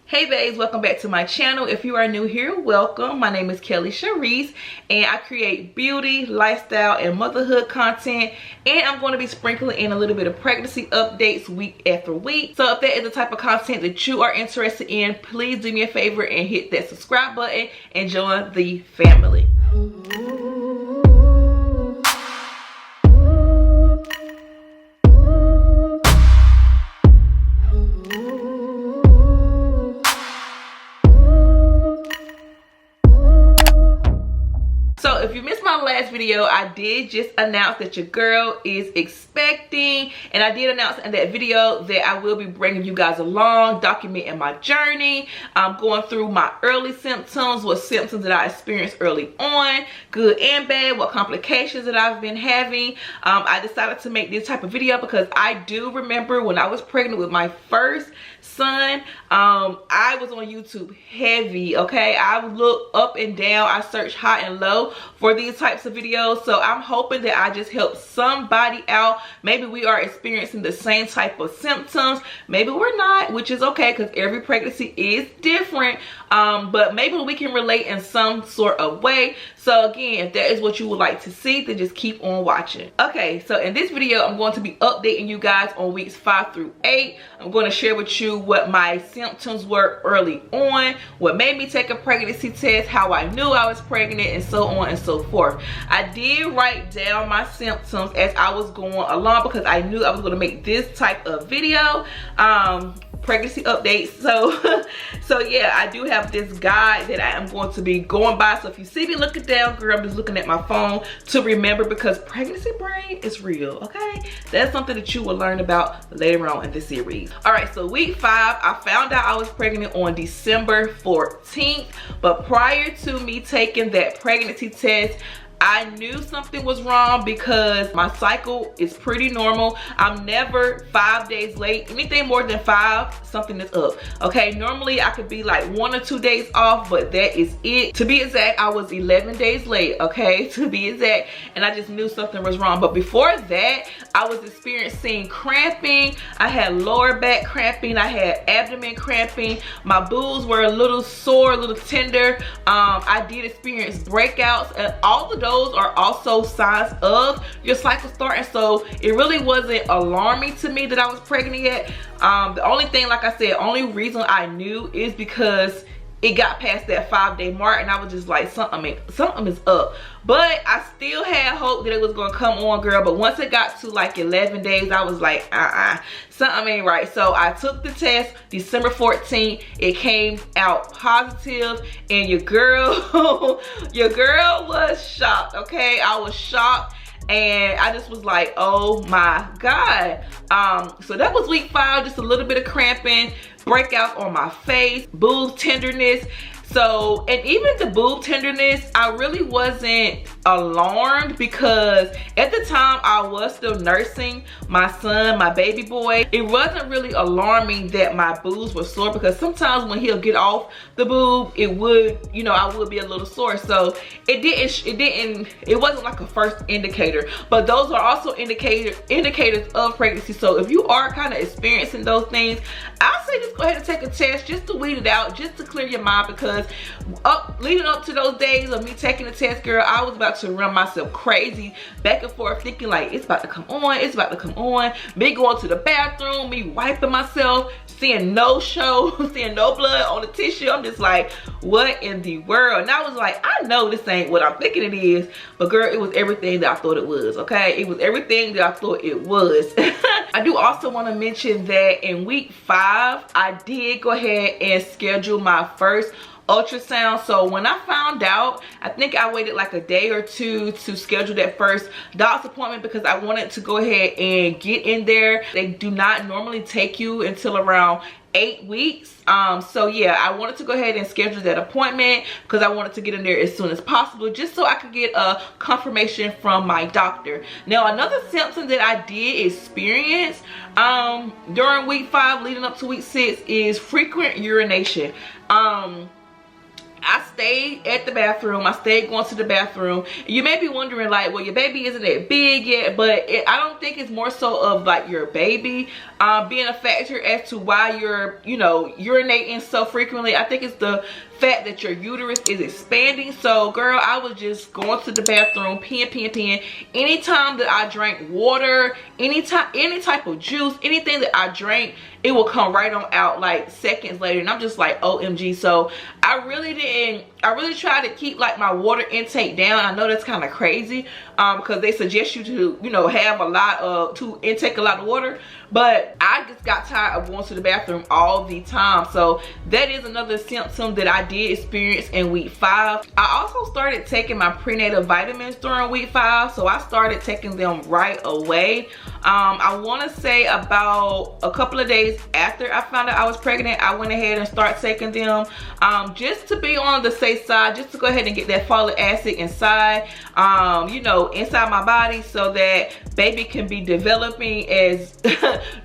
Hey babes, welcome back to my channel. If you are new here, welcome. My name is KellySharece and I create beauty, lifestyle, and motherhood content, and I'm going to be sprinkling in a little bit of pregnancy updates week after week. So if that is the type of content that you are interested in, please do me a favor and hit that subscribe button and join the family. So if you missed my last video, I did just announce that your girl is expecting, and I did announce in that video that I will be bringing you guys along, documenting my journey. I'm going through my early symptoms, what symptoms that I experienced early on, good and bad, what complications that I've been having. I decided to make this type of video because I do remember when I was pregnant with my first son, I was on YouTube heavy, okay? I would look up and down, I searched high and low for these types of videos. So I'm hoping that I just help somebody out. Maybe we are experiencing the same type of symptoms, maybe we're not, which is okay because every pregnancy is different, but maybe we can relate in some sort of way. So again, if that is what you would like to see, then just keep on watching. Okay, so in this video I'm going to be updating you guys on weeks 5 through 8. I'm going to share with you what my symptoms were early on, what made me take a pregnancy test, how I knew I was pregnant, and so on and so forth. I did write down my symptoms as I was going along because I knew I was going to make this type of video, pregnancy updates. So yeah, I do have this guide that I am going to be going by. So if you see me looking down, girl, I'm just looking at my phone to remember, because pregnancy brain is real, okay? That's something that you will learn about later on in the series. All right, so week 5, I found out I was pregnant on December 14th, but prior to me taking that pregnancy test, I knew something was wrong because my cycle is pretty normal. I'm never 5 days late. Anything more than 5, something is up. Okay, normally I could be like 1 or 2 days off, but that is it. To be exact, I was 11 days late, okay, to be exact, and I just knew something was wrong. But before that, I was experiencing cramping. I had lower back cramping. I had abdomen cramping. My boobs were a little sore, a little tender. I did experience breakouts, and all of those are also signs of your cycle starting. So it really wasn't alarming to me that I was pregnant yet. The only thing, like I said, only reason I knew is because it got past that 5-day mark, and I was just like, something is up. But I still had hope that it was gonna come on, girl. But once it got to like 11 days, I was like, something ain't right. So I took the test December 14th. It came out positive, and your girl, your girl was shocked, okay? I was shocked. And I just was like, oh my God. So that was week 5, just a little bit of cramping, breakouts on my face, boob tenderness. So, and even the boob tenderness, I really wasn't alarmed because at the time I was still nursing my son, my baby boy. It wasn't really alarming that my boobs were sore, because sometimes when he'll get off the boob, it would, you know, I would be a little sore. So it wasn't like a first indicator, but those are also indicators of pregnancy. So if you are kind of experiencing those things, I'll say just go ahead and take a test just to weed it out, just to clear your mind, because leading up to those days of me taking the test, girl, I was about to run myself crazy, back and forth, thinking like, it's about to come on, it's about to come on. Me going to the bathroom, me wiping myself, seeing no show, seeing no blood on the tissue. I'm just like, what in the world? And I was like, I know this ain't what I'm thinking it is, but girl, it was everything that I thought it was, okay? It was everything that I thought it was. I do also want to mention that in week 5, I did go ahead and schedule my first ultrasound. So when I found out, I think I waited like a day or two to schedule that first doctor's appointment because I wanted to go ahead and get in there. They do not normally take you until around 8 weeks. So yeah, I wanted to go ahead and schedule that appointment because I wanted to get in there as soon as possible, just so I could get a confirmation from my doctor. Now, another symptom that I did experience during week 5 leading up to week 6 is frequent urination. I stayed at the bathroom. I stayed going to the bathroom. You may be wondering, like, well, your baby isn't that big yet, but I don't think it's more so of like your baby being a factor as to why you're, you know, urinating so frequently. I think it's the fact that your uterus is expanding. So girl, I was just going to the bathroom, peeing. Anytime that I drank water, any type of juice, anything that I drank, it will come right on out like seconds later, and I'm just like, OMG. So I really try to keep like my water intake down. I know that's kind of crazy because they suggest you to, you know, have to intake a lot of water, but I just got tired of going to the bathroom all the time. So that is another symptom that I did experience in week 5. I also started taking my prenatal vitamins during week 5, so I started taking them right away. I want to say about a couple of days after I found out I was pregnant, I went ahead and started taking them just to be on the safe side, just to go ahead and get that folic acid inside, you know, inside my body, so that baby can be developing as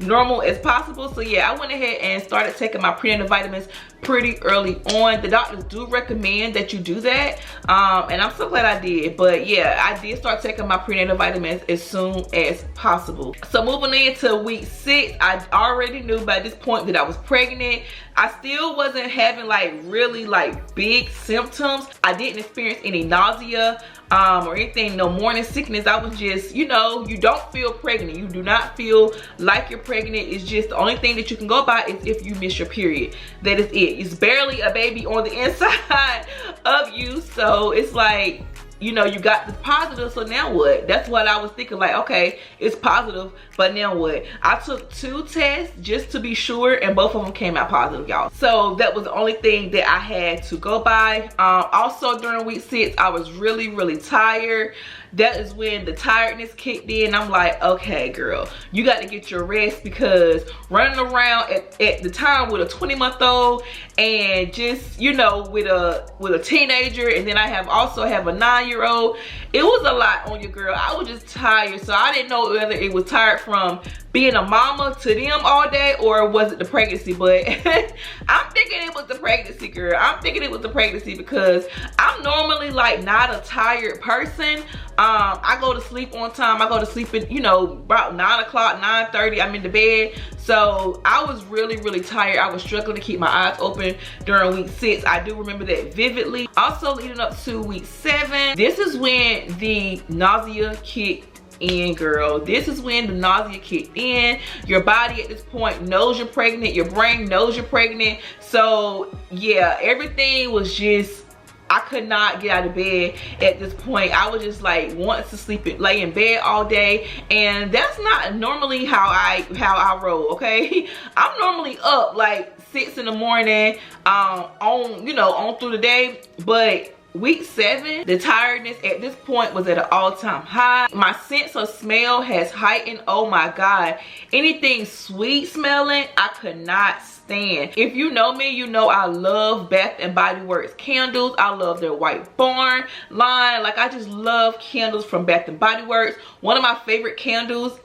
normal as possible. So yeah, I went ahead and started taking my prenatal vitamins pretty early on. The doctors do recommend that you do that, and I'm so glad I did. But yeah, I did start taking my prenatal vitamins as soon as possible. So moving into week 6, I already knew by this point that I was pregnant. I still wasn't having like really like big symptoms. I didn't experience any nausea or anything, no morning sickness. I was just, you know, you don't feel pregnant. You do not feel like you're pregnant. It's just the only thing that you can go by is if you miss your period. That is it. It's barely a baby on the inside of you. So it's like, you know, you got the positive, so now what? That's what I was thinking, like, okay, it's positive, but now what? I took 2 tests just to be sure, and both of them came out positive, y'all. So that was the only thing that I had to go by. Also during week 6, I was really tired. That is when the tiredness kicked in. I'm like, okay girl, you got to get your rest, because running around at the time with a 20-month-old and just, you know, with a teenager, and then I also have a 9-year-old, it was a lot on your girl. I was just tired. So I didn't know whether it was tired from being a mama to them all day, or was it the pregnancy. But I'm thinking it was the pregnancy, girl. I'm thinking it was the pregnancy, because I'm normally like not a tired person. I go to sleep on time. I go to sleep at, you know, about 9 o'clock, 9:30, I'm in the bed. So I was really tired. I was struggling to keep my eyes open during week 6. I do remember that vividly. Also leading up to week 7, this is when the nausea kicked in, girl. This is when the nausea kicked in. Your body at this point knows you're pregnant. Your brain knows you're pregnant. So yeah, everything was just, I could not get out of bed at this point. I was just like wanting to sleep and lay in bed all day, and that's not normally how I roll, okay? I'm normally up like 6 in the morning, on through the day. But week 7, the tiredness at this point was at an all-time high. My sense of smell has heightened. Oh my God. Anything sweet smelling, I could not stand. If you know me, you know I love Bath and Body Works candles. I love their White Barn line. Like, I just love candles from Bath and Body Works. One of my favorite candles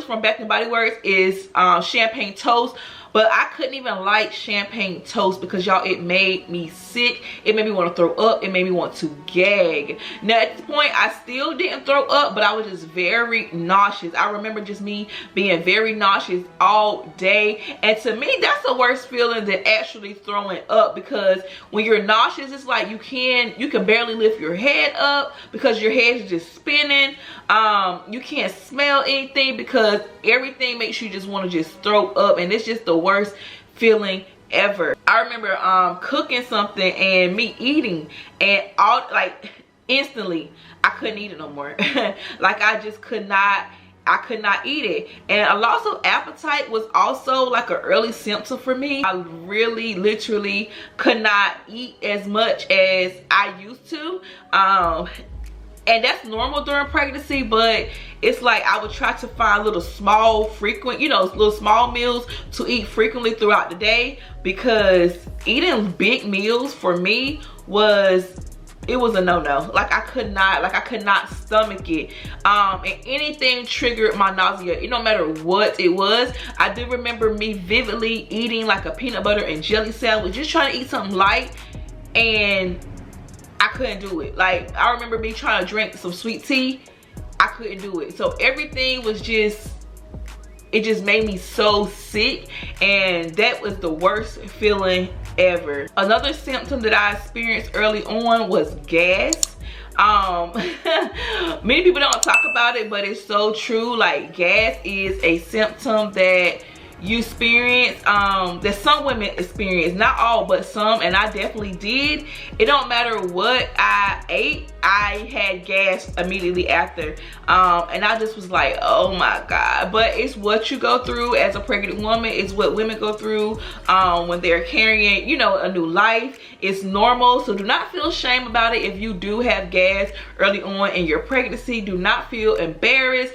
from Bath and Body Works is Champagne Toast. But I couldn't even like Champagne Toast, because y'all, it made me sick. It made me want to throw up. It made me want to gag. Now at this point, I still didn't throw up, but I was just very nauseous. I remember just me being very nauseous all day. And to me, that's the worst feeling than actually throwing up, because when you're nauseous, it's like you can barely lift your head up because your head is just spinning. You can't smell anything because everything makes you just want to just throw up, and it's just the worst feeling ever. I remember cooking something and me eating, and instantly I couldn't eat it no more. Like, I just could not eat it. And a loss of appetite was also like an early symptom for me. I really literally could not eat as much as I used to. And that's normal during pregnancy, but it's like I would try to find little small frequent, little small meals to eat frequently throughout the day, because eating big meals for me was a no-no. Like, I could not stomach it. And anything triggered my nausea, no matter what it was. I do remember me vividly eating like a peanut butter and jelly sandwich, just trying to eat something light, and I couldn't do it. Like, I remember me trying to drink some sweet tea. I couldn't do it. So everything was just, it just made me so sick, and that was the worst feeling ever. Another symptom that I experienced early on was gas. Many people don't talk about it, but it's so true. Like, gas is a symptom that you experience, that some women experience, not all but some, and I definitely did. It don't matter what I ate, I had gas immediately after, and I just was like, oh my god. But it's what you go through as a pregnant woman. It's what women go through when they're carrying, you know, a new life. It's normal, so do not feel shame about it. If you do have gas early on in your pregnancy, do not feel embarrassed,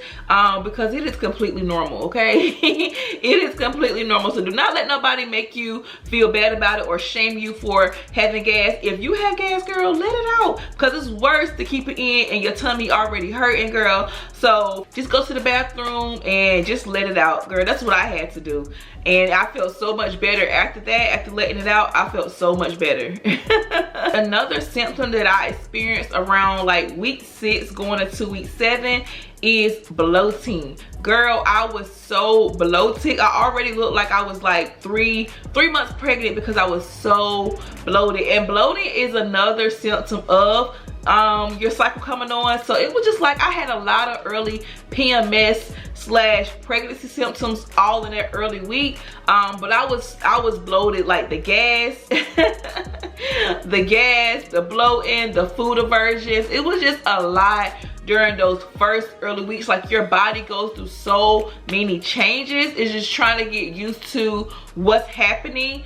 because it is completely normal, okay? It is completely normal. So do not let nobody make you feel bad about it or shame you for having gas. If you have gas, girl, let it out, because it's worse to keep it in and your tummy already hurting, girl. So just go to the bathroom and just let it out, girl. That's what I had to do, and I felt so much better after that. After letting it out, I felt so much better. Another symptom that I experienced around like week 6 going into week 7 is bloating. Girl, I was so bloated. I already looked like I was like three months pregnant because I was so bloated. And bloating is another symptom of your cycle coming on. So it was just like I had a lot of early PMS / pregnancy symptoms all in that early week. But I was bloated, like the gas, the bloating, the food aversions. It was just a lot during those first early weeks. Like, your body goes through so many changes. It's just trying to get used to what's happening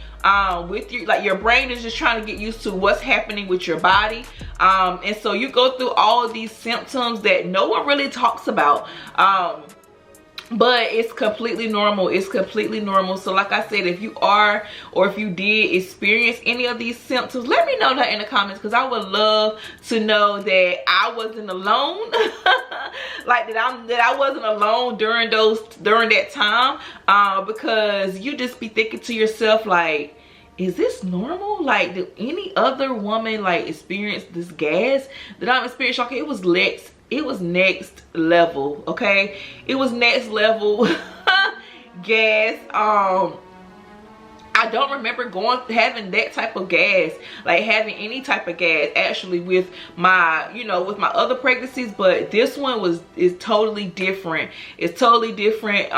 with you. Like, your brain is just trying to get used to what's happening with your body, and so you go through all of these symptoms that no one really talks about, but it's completely normal. It's completely normal. So like I said, if you are, or if you did experience any of these symptoms, let me know that in the comments, because I would love to know that I wasn't alone. Like that I wasn't alone during that time, because you just be thinking to yourself, like, is this normal? Like, do any other woman like experience this gas that I'm experiencing? Okay, it was next level, okay? It was next level gas. I don't remember having that type of gas, like having any type of gas actually with my, you know, with my other pregnancies, but this one is totally different. It's totally different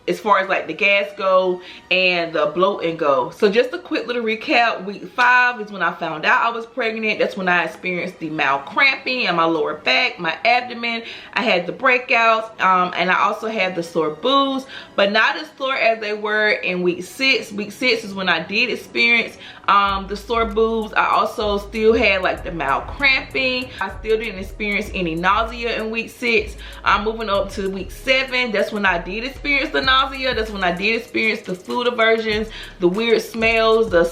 as far as like the gas go and the bloating go. So just a quick little recap, week 5 is when I found out I was pregnant. That's when I experienced the mild cramping in my lower back, my abdomen. I had the breakouts, and I also had the sore boobs, but not as sore as they were in week 6. Week 6 is when I did experience the sore boobs. I also still had like the mild cramping. I still didn't experience any nausea in week 6. I'm moving up to week 7. That's when I did experience the nausea. That's when I did experience the food aversions, the weird smells, the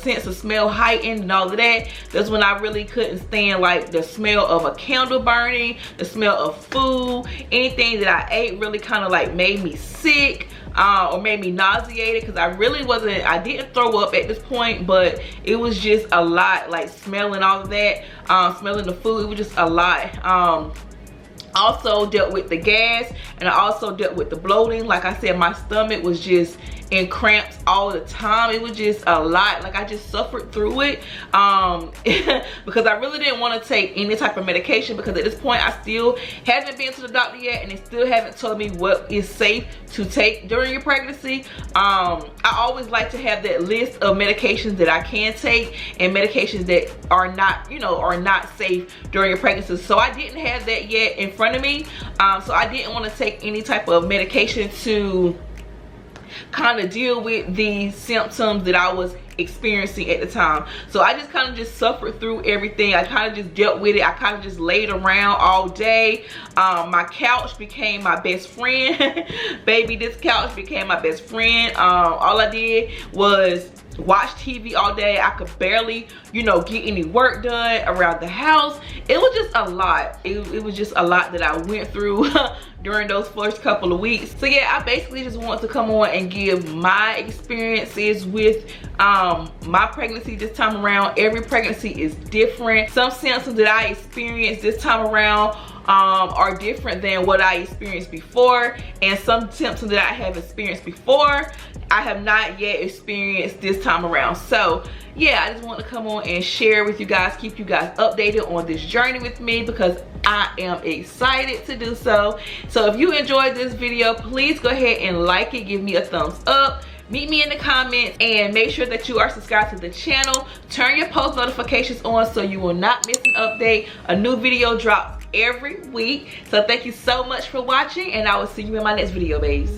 sense of smell heightened and all of that. That's when I really couldn't stand like the smell of a candle burning, the smell of food. Anything that I ate really kind of like made me sick, or made me nauseated, because I didn't throw up at this point, but it was just a lot, like smelling all of that, smelling the food. It was just a lot. Also dealt with the gas, and I also dealt with the bloating. Like I said, my stomach was just in cramps all the time. It was just a lot. Like, I just suffered through it, because I really didn't want to take any type of medication, because at this point I still haven't been to the doctor yet, and they still haven't told me what is safe to take during your pregnancy. I always like to have that list of medications that I can take and medications that are not, you know, are not safe during your pregnancy. So I didn't have that yet in front of me, so I didn't want to take any type of medication to kind of deal with the symptoms that I was experiencing at the time. So I just kind of just suffered through everything. I kind of just dealt with it. I kind of just laid around all day. My couch became my best friend. Baby, this couch became my best friend. All I did was watch TV all day. I could barely, you know, get any work done around the house. It was just a lot. It was just a lot that I went through during those first couple of weeks. So yeah, I basically just want to come on and give my experiences with my pregnancy this time around. Every pregnancy is different. Some symptoms that I experienced this time around are different than what I experienced before, and some symptoms that I have experienced before I have not yet experienced this time around. So yeah, I just want to come on and share with you guys, keep you guys updated on this journey with me, because I am excited to do so. So if you enjoyed this video, please go ahead and like it, give me a thumbs up, meet me in the comments, and make sure that you are subscribed to the channel. Turn your post notifications on so you will not miss an update. A new video drops every week. So thank you so much for watching, and I will see you in my next video, babes.